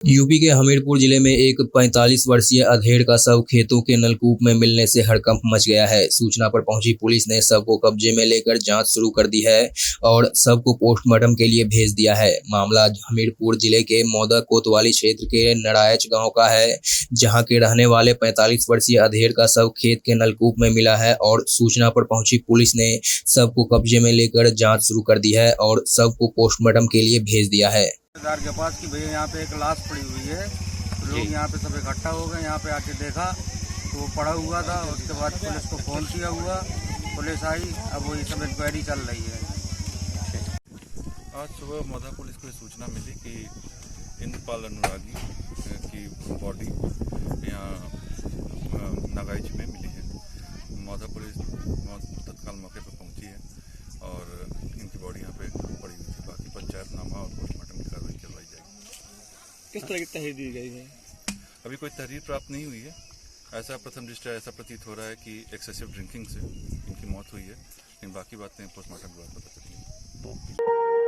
UP के हमीरपुर जिले में एक 45 वर्षीय अधेड़ का शव खेतों के नलकूप में मिलने से हड़कंप मच गया है। सूचना पर पहुंची पुलिस ने शव को कब्जे में लेकर जांच शुरू कर दी है और शव को पोस्टमार्टम के लिए भेज दिया है। मामला हमीरपुर जिले के मौदा कोतवाली क्षेत्र के नड़ायच गांव का है, जहां के रहने वाले 45 वर्षीय अधेड़ का शव खेत के नलकूप में मिला है और सूचना पर पहुंची पुलिस ने शव को कब्जे में लेकर जाँच शुरू कर दी है और शव को पोस्टमार्टम के लिए भेज दिया है। रिश्तेदार के पास कि भैया यहाँ पे एक लाश पड़ी हुई है, तो लोग यहाँ पे सब इकट्ठा हो गए। यहाँ पे आके देखा तो वो पड़ा हुआ था। उसके बाद पुलिस को फ़ोन किया हुआ, पुलिस आई, अब वही सब इंक्वायरी चल रही है। आज सुबह मौदा पुलिस को सूचना मिली कि इंद्रपाल अनुरागी की बॉडी यहाँ नगाइच में मिली है। मौदा पुलिस तत्काल मौके पर पहुंची है और इनकी बॉडी यहाँ पे पड़ी हुई थी। बाकी पंचायतनामा और पोस्टमार्टम की कार्रवाई करवाई जाएगी। किस तरह की तहरीर दी गई है? अभी कोई तहरीर प्राप्त नहीं हुई है। ऐसा प्रथम दृष्टया ऐसा प्रतीत हो रहा है कि एक्सेसिव ड्रिंकिंग से इनकी मौत हुई है, लेकिन बाकी बातें पोस्टमार्टम के बाद पता चलेंगी।